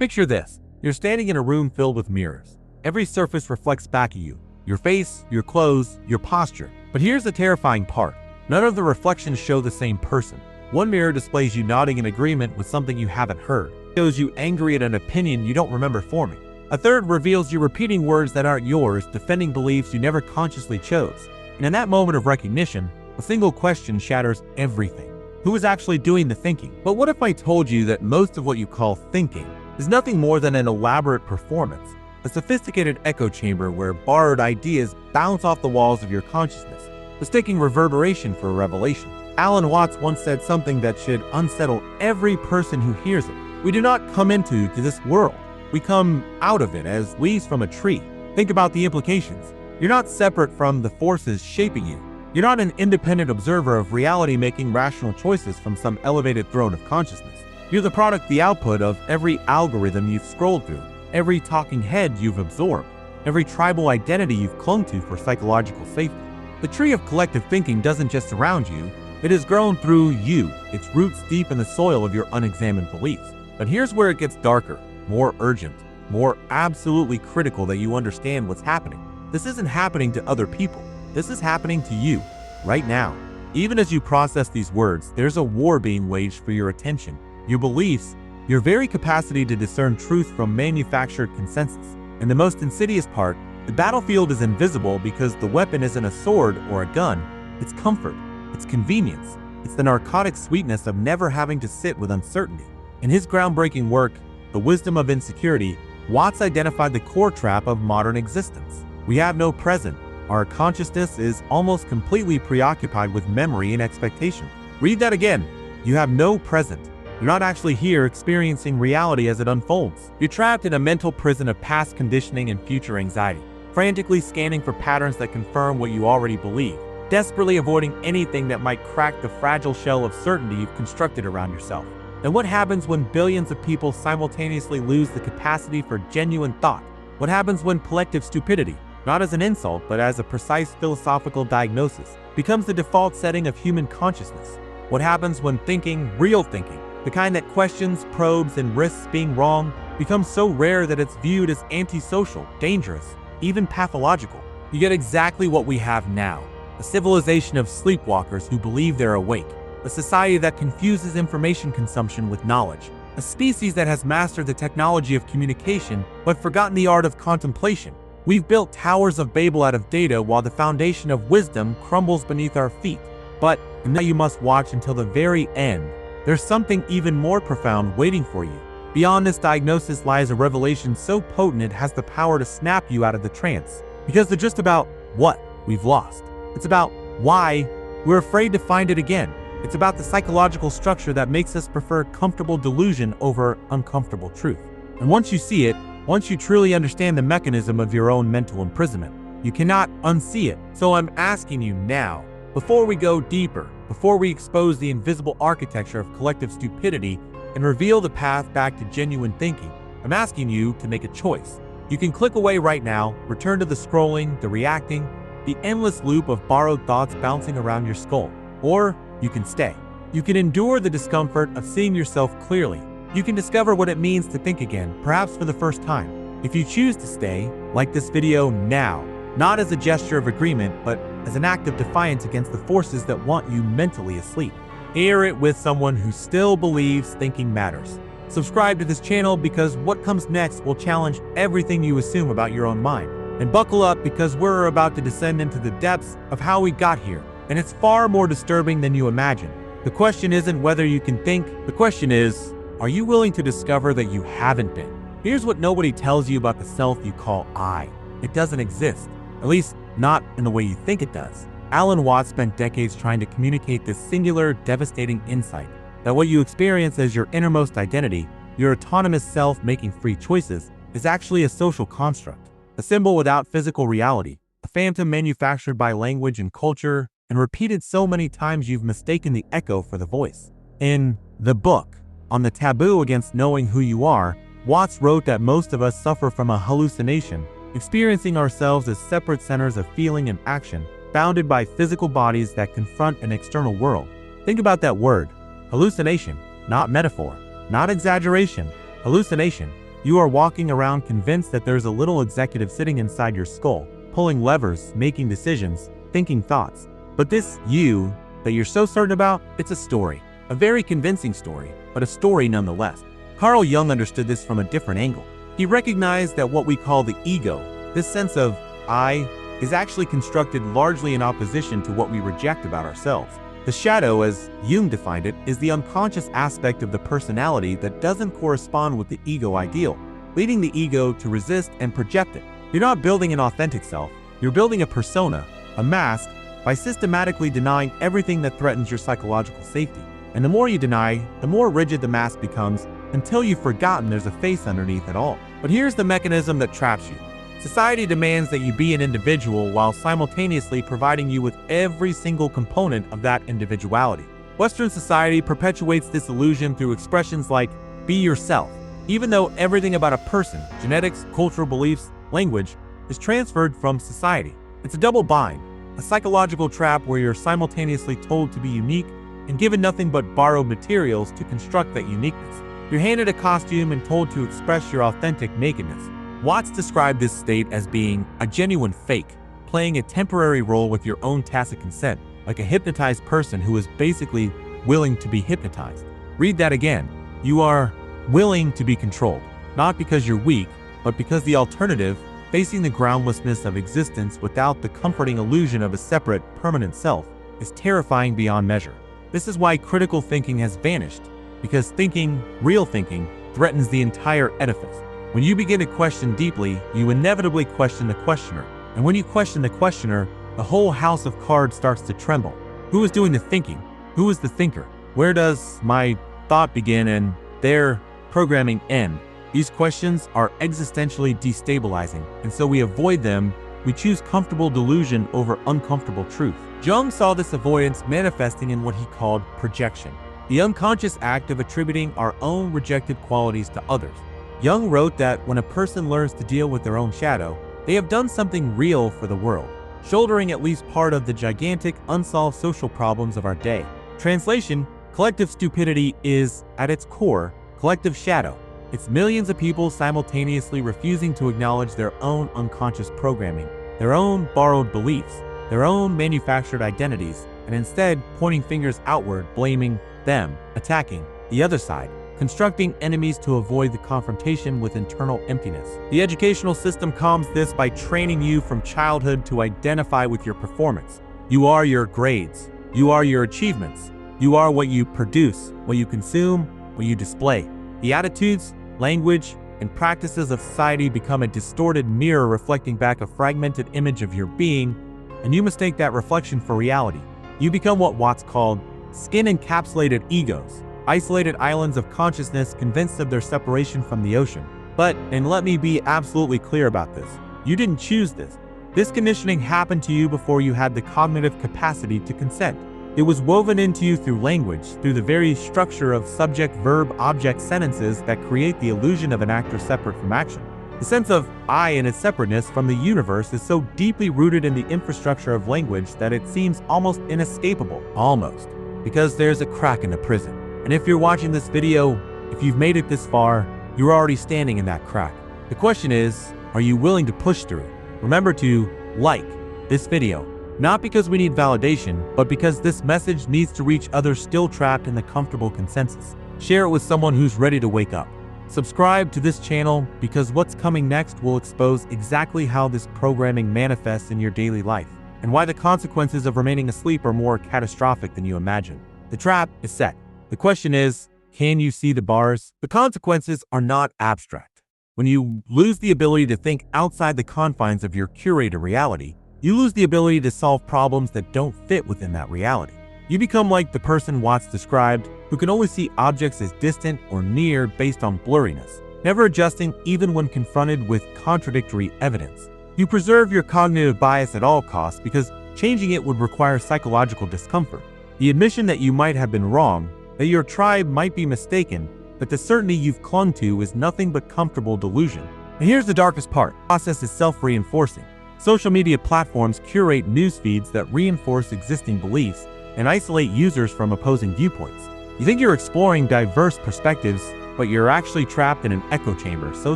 Picture this. You're standing in a room filled with mirrors. Every surface reflects back at you. Your face, your clothes, your posture. But here's the terrifying part. None of the reflections show the same person. One mirror displays you nodding in agreement with something you haven't heard. It shows you angry at an opinion you don't remember forming. A third reveals you repeating words that aren't yours, defending beliefs you never consciously chose. And in that moment of recognition, a single question shatters everything. Who is actually doing the thinking? But what if I told you that most of what you call thinking is nothing more than an elaborate performance, a sophisticated echo chamber where borrowed ideas bounce off the walls of your consciousness, mistaking reverberation for a revelation? Alan Watts once said something that should unsettle every person who hears it. We do not come into this world. We come out of it as leaves from a tree. Think about the implications. You're not separate from the forces shaping you. You're not an independent observer of reality making rational choices from some elevated throne of consciousness. You're the product, the output of every algorithm you've scrolled through, every talking head you've absorbed, every tribal identity you've clung to for psychological safety. The tree of collective thinking doesn't just surround you, it has grown through you, its roots deep in the soil of your unexamined beliefs. But here's where it gets darker, more urgent, more absolutely critical that you understand what's happening. This isn't happening to other people. This is happening to you, right now. Even as you process these words, there's a war being waged for your attention, your beliefs, your very capacity to discern truth from manufactured consensus. And the most insidious part, the battlefield is invisible because the weapon isn't a sword or a gun. It's comfort, it's convenience, it's the narcotic sweetness of never having to sit with uncertainty. In his groundbreaking work, The Wisdom of Insecurity, Watts identified the core trap of modern existence. We have no present. Our consciousness is almost completely preoccupied with memory and expectation. Read that again. You have no present. You're not actually here experiencing reality as it unfolds. You're trapped in a mental prison of past conditioning and future anxiety, frantically scanning for patterns that confirm what you already believe, desperately avoiding anything that might crack the fragile shell of certainty you've constructed around yourself. And what happens when billions of people simultaneously lose the capacity for genuine thought? What happens when collective stupidity, not as an insult but as a precise philosophical diagnosis, becomes the default setting of human consciousness? What happens when thinking, real thinking, the kind that questions, probes, and risks being wrong, becomes so rare that it's viewed as antisocial, dangerous, even pathological? You get exactly what we have now: a civilization of sleepwalkers who believe they're awake, a society that confuses information consumption with knowledge, a species that has mastered the technology of communication but forgotten the art of contemplation. We've built towers of Babel out of data while the foundation of wisdom crumbles beneath our feet. But now you must watch until the very end. There's something even more profound waiting for you. Beyond this diagnosis lies a revelation so potent it has the power to snap you out of the trance. Because they're just about what we've lost. It's about why we're afraid to find it again. It's about the psychological structure that makes us prefer comfortable delusion over uncomfortable truth. And once you see it, once you truly understand the mechanism of your own mental imprisonment, you cannot unsee it. So I'm asking you now, before we go deeper, before we expose the invisible architecture of collective stupidity and reveal the path back to genuine thinking, I'm asking you to make a choice. You can click away right now, return to the scrolling, the reacting, the endless loop of borrowed thoughts bouncing around your skull. Or you can stay. You can endure the discomfort of seeing yourself clearly. You can discover what it means to think again, perhaps for the first time. If you choose to stay, like this video now, not as a gesture of agreement, but as an act of defiance against the forces that want you mentally asleep. Hear it with someone who still believes thinking matters. Subscribe to this channel because what comes next will challenge everything you assume about your own mind. And buckle up because we're about to descend into the depths of how we got here. And it's far more disturbing than you imagine. The question isn't whether you can think, the question is, are you willing to discover that you haven't been? Here's what nobody tells you about the self you call I. It doesn't exist. At least, not in the way you think it does. Alan Watts spent decades trying to communicate this singular, devastating insight, that what you experience as your innermost identity, your autonomous self making free choices, is actually a social construct, a symbol without physical reality, a phantom manufactured by language and culture, and repeated so many times you've mistaken the echo for the voice. In the book, On the Taboo Against Knowing Who You Are, Watts wrote that most of us suffer from a hallucination, experiencing ourselves as separate centers of feeling and action, bounded by physical bodies that confront an external world. Think about that word, hallucination, not metaphor, not exaggeration, hallucination. You are walking around convinced that there's a little executive sitting inside your skull, pulling levers, making decisions, thinking thoughts. But this you that you're so certain about, it's a story. A very convincing story, but a story nonetheless. Carl Jung understood this from a different angle. He recognized that what we call the ego, this sense of I, is actually constructed largely in opposition to what we reject about ourselves. The shadow, as Jung defined it, is the unconscious aspect of the personality that doesn't correspond with the ego ideal, leading the ego to resist and project it. You're not building an authentic self, you're building a persona, a mask, by systematically denying everything that threatens your psychological safety. And the more you deny, the more rigid the mask becomes until you've forgotten there's a face underneath it all. But here's the mechanism that traps you. Society demands that you be an individual while simultaneously providing you with every single component of that individuality. Western society perpetuates this illusion through expressions like, be yourself, even though everything about a person, genetics, cultural beliefs, language, is transferred from society. It's a double bind, a psychological trap where you're simultaneously told to be unique and given nothing but borrowed materials to construct that uniqueness. You're handed a costume and told to express your authentic nakedness. Watts described this state as being a genuine fake, playing a temporary role with your own tacit consent, like a hypnotized person who is basically willing to be hypnotized. Read that again. You are willing to be controlled, not because you're weak, but because the alternative, facing the groundlessness of existence without the comforting illusion of a separate, permanent self, is terrifying beyond measure. This is why critical thinking has vanished, because thinking, real thinking, threatens the entire edifice. When you begin to question deeply, you inevitably question the questioner. And when you question the questioner, the whole house of cards starts to tremble. Who is doing the thinking? Who is the thinker? Where does my thought begin and their programming end? These questions are existentially destabilizing, and so we avoid them. We choose comfortable delusion over uncomfortable truth. Jung saw this avoidance manifesting in what he called projection, the unconscious act of attributing our own rejected qualities to others. Jung wrote that when a person learns to deal with their own shadow, they have done something real for the world, shouldering at least part of the gigantic, unsolved social problems of our day. Translation: collective stupidity is, at its core, collective shadow. It's millions of people simultaneously refusing to acknowledge their own unconscious programming, their own borrowed beliefs, their own manufactured identities, and instead pointing fingers outward, blaming them, attacking the other side, constructing enemies to avoid the confrontation with internal emptiness. The educational system calms this by training you from childhood to identify with your performance. You are your grades. You are your achievements. You are what you produce, what you consume, what you display. The attitudes, language, and practices of society become a distorted mirror reflecting back a fragmented image of your being, and you mistake that reflection for reality. You become what Watts called skin-encapsulated egos, isolated islands of consciousness convinced of their separation from the ocean. But, and let me be absolutely clear about this, you didn't choose this. This conditioning happened to you before you had the cognitive capacity to consent. It was woven into you through language, through the very structure of subject-verb-object sentences that create the illusion of an actor separate from action. The sense of I and its separateness from the universe is so deeply rooted in the infrastructure of language that it seems almost inescapable. Almost. Because there's a crack in the prison. And if you're watching this video, if you've made it this far, you're already standing in that crack. The question is, are you willing to push through? Remember to like this video, not because we need validation, but because this message needs to reach others still trapped in the comfortable consensus. Share it with someone who's ready to wake up. Subscribe to this channel because what's coming next will expose exactly how this programming manifests in your daily life and why the consequences of remaining asleep are more catastrophic than you imagine. The trap is set. The question is, can you see the bars? The consequences are not abstract. When you lose the ability to think outside the confines of your curated reality, you lose the ability to solve problems that don't fit within that reality. You become like the person Watts described, who can only see objects as distant or near based on blurriness, never adjusting even when confronted with contradictory evidence. You preserve your cognitive bias at all costs because changing it would require psychological discomfort. The admission that you might have been wrong, that your tribe might be mistaken, but the certainty you've clung to is nothing but comfortable delusion. And here's the darkest part. The process is self-reinforcing. Social media platforms curate news feeds that reinforce existing beliefs and isolate users from opposing viewpoints. You think you're exploring diverse perspectives, but you're actually trapped in an echo chamber so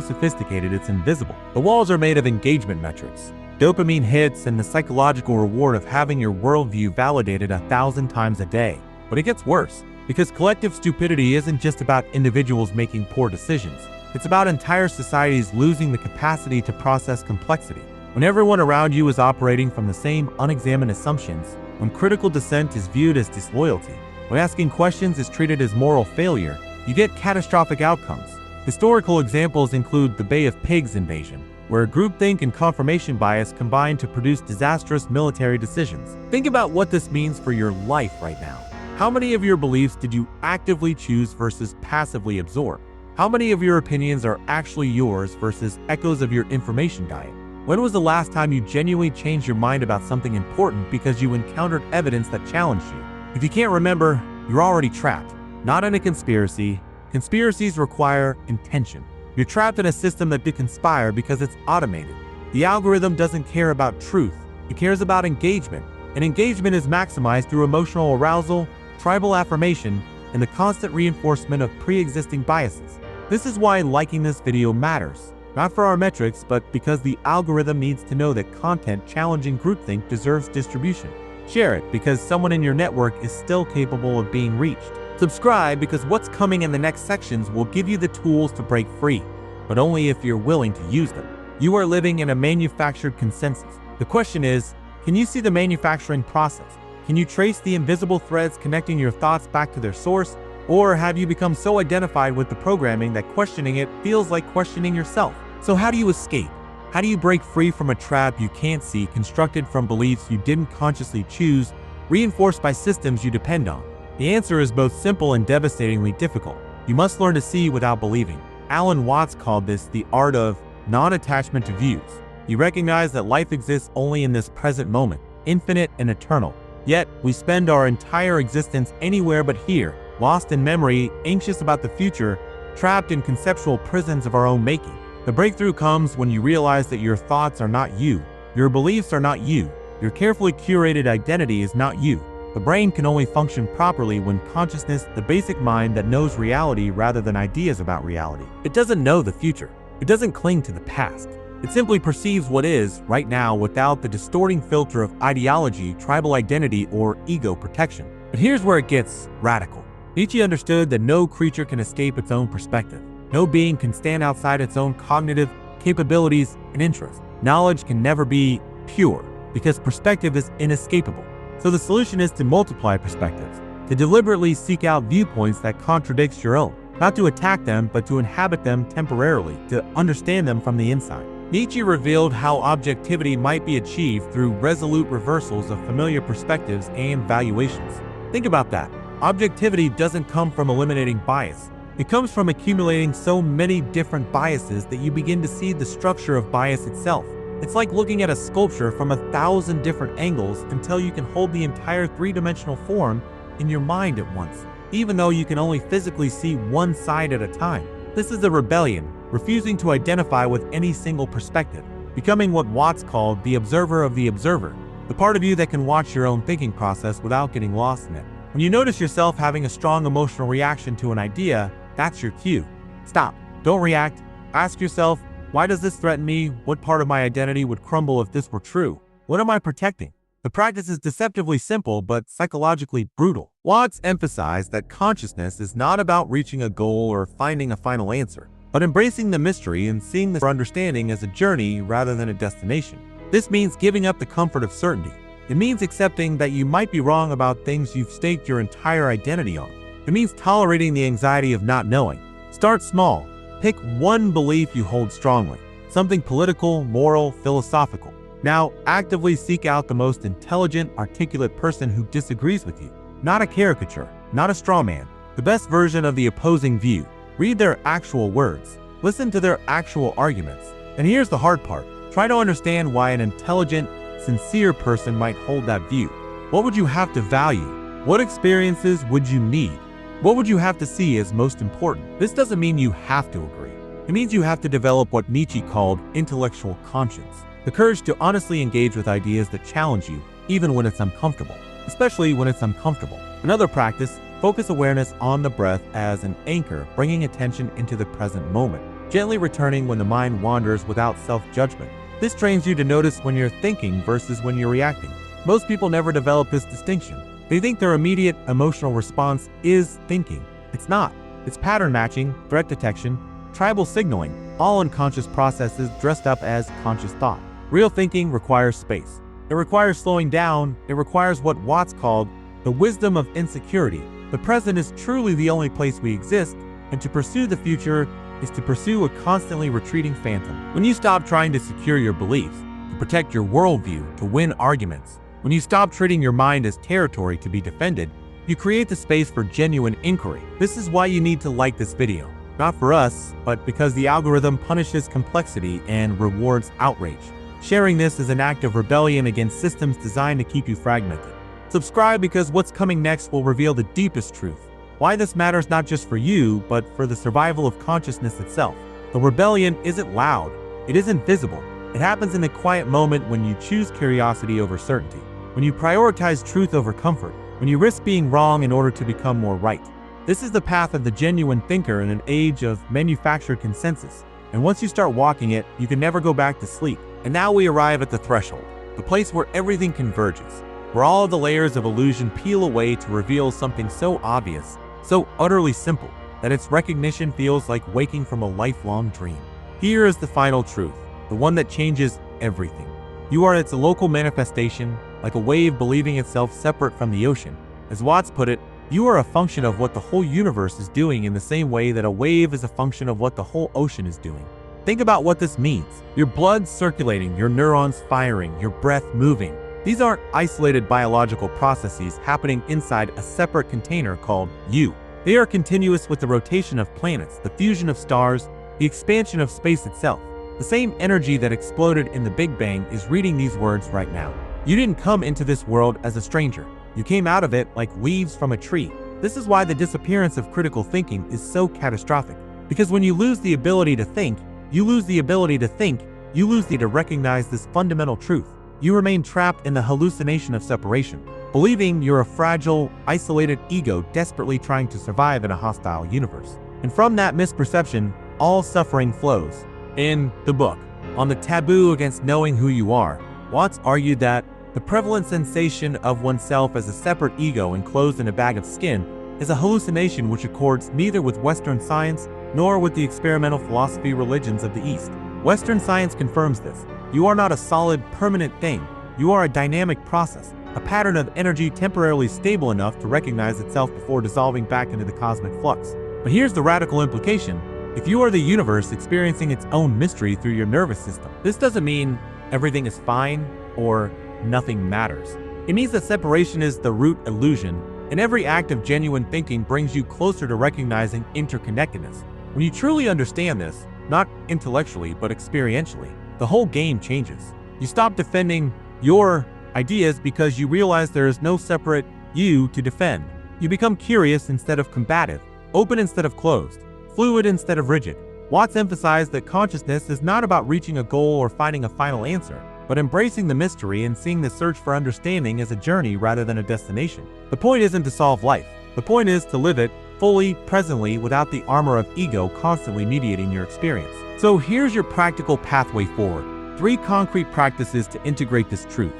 sophisticated it's invisible. The walls are made of engagement metrics, dopamine hits, and the psychological reward of having your worldview validated 1,000 times a day. But it gets worse, because collective stupidity isn't just about individuals making poor decisions. It's about entire societies losing the capacity to process complexity. When everyone around you is operating from the same unexamined assumptions, when critical dissent is viewed as disloyalty, when asking questions is treated as moral failure, you get catastrophic outcomes. Historical examples include the Bay of Pigs invasion, where groupthink and confirmation bias combine to produce disastrous military decisions. Think about what this means for your life right now. How many of your beliefs did you actively choose versus passively absorb? How many of your opinions are actually yours versus echoes of your information diet? When was the last time you genuinely changed your mind about something important because you encountered evidence that challenged you? If you can't remember, you're already trapped. Not in a conspiracy. Conspiracies require intention. You're trapped in a system that did conspire because it's automated. The algorithm doesn't care about truth. It cares about engagement. And engagement is maximized through emotional arousal, tribal affirmation, and the constant reinforcement of pre-existing biases. This is why liking this video matters. Not for our metrics, but because the algorithm needs to know that content challenging groupthink deserves distribution. Share it because someone in your network is still capable of being reached. Subscribe because what's coming in the next sections will give you the tools to break free, but only if you're willing to use them. You are living in a manufactured consensus. The question is, can you see the manufacturing process? Can you trace the invisible threads connecting your thoughts back to their source? Or have you become so identified with the programming that questioning it feels like questioning yourself? So how do you escape? How do you break free from a trap you can't see, constructed from beliefs you didn't consciously choose, reinforced by systems you depend on? The answer is both simple and devastatingly difficult. You must learn to see without believing. Alan Watts called this the art of non-attachment to views. He recognized that life exists only in this present moment, infinite and eternal. Yet, we spend our entire existence anywhere but here, lost in memory, anxious about the future, trapped in conceptual prisons of our own making. The breakthrough comes when you realize that your thoughts are not you, your beliefs are not you, your carefully curated identity is not you. The brain can only function properly when consciousness, the basic mind that knows reality rather than ideas about reality. It doesn't know the future. It doesn't cling to the past. It simply perceives what is, right now, without the distorting filter of ideology, tribal identity, or ego protection. But here's where it gets radical. Nietzsche understood that no creature can escape its own perspective. No being can stand outside its own cognitive capabilities and interests. Knowledge can never be pure, because perspective is inescapable. So the solution is to multiply perspectives, to deliberately seek out viewpoints that contradict your own. Not to attack them, but to inhabit them temporarily, to understand them from the inside. Nietzsche revealed how objectivity might be achieved through resolute reversals of familiar perspectives and valuations. Think about that. Objectivity doesn't come from eliminating bias. It comes from accumulating so many different biases that you begin to see the structure of bias itself. It's like looking at a sculpture from 1,000 different angles until you can hold the entire three-dimensional form in your mind at once, even though you can only physically see one side at a time. This is a rebellion, refusing to identify with any single perspective, becoming what Watts called the observer of the observer, the part of you that can watch your own thinking process without getting lost in it. When you notice yourself having a strong emotional reaction to an idea, that's your cue. Stop. Don't react. Ask yourself, why does this threaten me? What part of my identity would crumble if this were true? What am I protecting? The practice is deceptively simple, but psychologically brutal. Watts emphasized that consciousness is not about reaching a goal or finding a final answer, but embracing the mystery and seeing the understanding as a journey rather than a destination. This means giving up the comfort of certainty. It means accepting that you might be wrong about things you've staked your entire identity on. It means tolerating the anxiety of not knowing. Start small. Pick one belief you hold strongly, something political, moral, philosophical. Now, actively seek out the most intelligent, articulate person who disagrees with you. Not a caricature, not a straw man, the best version of the opposing view. Read their actual words. Listen to their actual arguments. And here's the hard part. Try to understand why an intelligent, sincere person might hold that view. What would you have to value? What experiences would you need? What would you have to see as most important? This doesn't mean you have to agree. It means you have to develop what Nietzsche called intellectual conscience, the courage to honestly engage with ideas that challenge you, even when it's uncomfortable, especially when it's uncomfortable. Another practice, Focus awareness on the breath as an anchor, bringing attention into the present moment, gently returning when the mind wanders without self-judgment. This trains you to notice when you're thinking versus when you're reacting. Most people never develop this distinction. They think their immediate emotional response is thinking. It's not. It's pattern matching, threat detection, tribal signaling, all unconscious processes dressed up as conscious thought. Real thinking requires space. It requires slowing down. It requires what Watts called the wisdom of insecurity. The present is truly the only place we exist, and to pursue the future is to pursue a constantly retreating phantom. When you stop trying to secure your beliefs, to protect your worldview, to win arguments, when you stop treating your mind as territory to be defended, you create the space for genuine inquiry. This is why you need to like this video. Not for us, but because the algorithm punishes complexity and rewards outrage. Sharing this is an act of rebellion against systems designed to keep you fragmented. Subscribe because what's coming next will reveal the deepest truth. Why this matters not just for you, but for the survival of consciousness itself. The rebellion isn't loud. It isn't visible. It happens in a quiet moment when you choose curiosity over certainty. When you prioritize truth over comfort. When you risk being wrong in order to become more right. This is the path of the genuine thinker in an age of manufactured consensus. And once you start walking it, you can never go back to sleep. And now we arrive at the threshold, the place where everything converges, where all of the layers of illusion peel away to reveal something so obvious, so utterly simple, that its recognition feels like waking from a lifelong dream. Here is the final truth, the one that changes everything. You are its local manifestation, like a wave believing itself separate from the ocean. As Watts put it, you are a function of what the whole universe is doing in the same way that a wave is a function of what the whole ocean is doing. Think about what this means. Your blood circulating, your neurons firing, your breath moving. These aren't isolated biological processes happening inside a separate container called you. They are continuous with the rotation of planets, the fusion of stars, the expansion of space itself. The same energy that exploded in the Big Bang is reading these words right now. You didn't come into this world as a stranger. You came out of it like leaves from a tree. This is why the disappearance of critical thinking is so catastrophic. Because when you lose the ability to think, you lose the ability to think, you lose the ability to recognize this fundamental truth. You remain trapped in the hallucination of separation, believing you're a fragile, isolated ego desperately trying to survive in a hostile universe. And from that misperception, all suffering flows. In the book, On the Taboo Against Knowing Who You Are, Watts argued that the prevalent sensation of oneself as a separate ego enclosed in a bag of skin is a hallucination which accords neither with Western science nor with the experimental philosophy religions of the East. Western science confirms this. You are not a solid, permanent thing. You are a dynamic process, a pattern of energy temporarily stable enough to recognize itself before dissolving back into the cosmic flux. But here's the radical implication. If you are the universe experiencing its own mystery through your nervous system, this doesn't mean everything is fine or nothing matters. It means that separation is the root illusion, and every act of genuine thinking brings you closer to recognizing interconnectedness. When you truly understand this, not intellectually but experientially, the whole game changes. You stop defending your ideas because you realize there is no separate you to defend. You become curious instead of combative, open instead of closed, fluid instead of rigid. Watts emphasized that consciousness is not about reaching a goal or finding a final answer, but embracing the mystery and seeing the search for understanding as a journey rather than a destination. The point isn't to solve life. The point is to live it fully, presently, without the armor of ego constantly mediating your experience. So here's your practical pathway forward. 3 concrete practices to integrate this truth.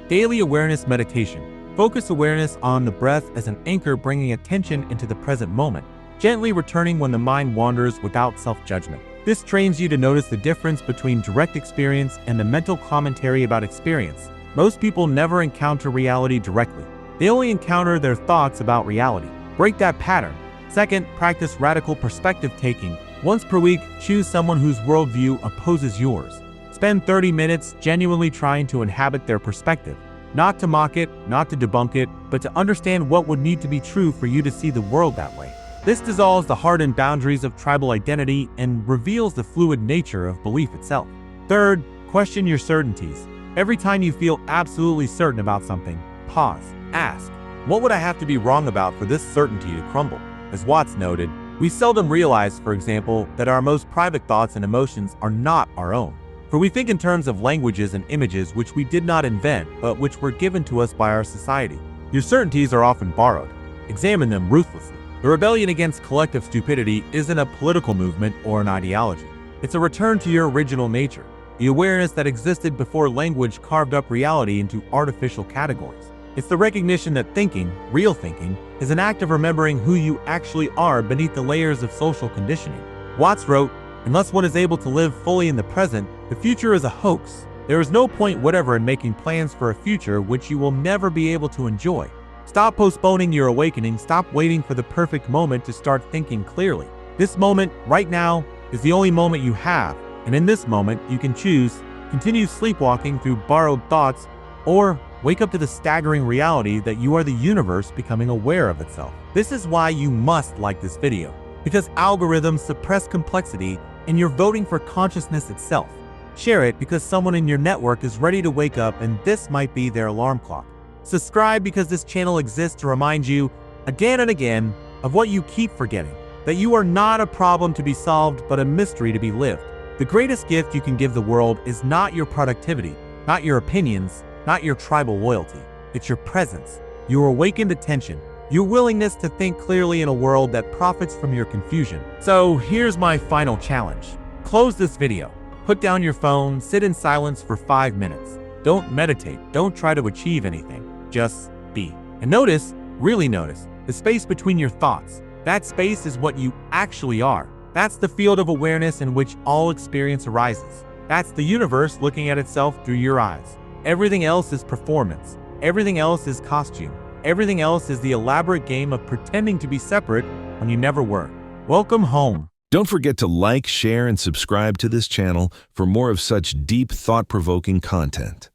Daily awareness meditation. Focus awareness on the breath as an anchor, bringing attention into the present moment, gently returning when the mind wanders without self-judgment. This trains you to notice the difference between direct experience and the mental commentary about experience. Most people never encounter reality directly. They only encounter their thoughts about reality. Break that pattern. Second, practice radical perspective taking. Once per week, choose someone whose worldview opposes yours. Spend 30 minutes genuinely trying to inhabit their perspective. Not to mock it, not to debunk it, but to understand what would need to be true for you to see the world that way. This dissolves the hardened boundaries of tribal identity and reveals the fluid nature of belief itself. Third, question your certainties. Every time you feel absolutely certain about something, pause. Ask, what would I have to be wrong about for this certainty to crumble? As Watts noted, we seldom realize, for example, that our most private thoughts and emotions are not our own. For we think in terms of languages and images which we did not invent, but which were given to us by our society. Your certainties are often borrowed. examine them ruthlessly. The rebellion against collective stupidity isn't a political movement or an ideology. It's a return to your original nature, the awareness that existed before language carved up reality into artificial categories. It's the recognition that thinking, real thinking, is an act of remembering who you actually are beneath the layers of social conditioning. Watts wrote, "Unless one is able to live fully in the present, the future is a hoax. There is no point whatever in making plans for a future which you will never be able to enjoy." Stop postponing your awakening. Stop waiting for the perfect moment to start thinking clearly. This moment, right now, is the only moment you have. And in this moment, you can choose, continue sleepwalking through borrowed thoughts, or wake up to the staggering reality that you are the universe becoming aware of itself. This is why you must like this video, because algorithms suppress complexity and you're voting for consciousness itself. Share it because someone in your network is ready to wake up and this might be their alarm clock. Subscribe because this channel exists to remind you, again and again, of what you keep forgetting, that you are not a problem to be solved, but a mystery to be lived. The greatest gift you can give the world is not your productivity, not your opinions, not your tribal loyalty. It's your presence, your awakened attention, your willingness to think clearly in a world that profits from your confusion. So here's my final challenge. Close this video. Put down your phone, sit in silence for 5 minutes. Don't meditate, don't try to achieve anything. Just be. And notice, really notice, the space between your thoughts. That space is what you actually are. That's the field of awareness in which all experience arises. That's the universe looking at itself through your eyes. Everything else is performance. Everything else is costume. Everything else is the elaborate game of pretending to be separate when you never were. Welcome home. Don't forget to like, share, and subscribe to this channel for more of such deep, thought-provoking content.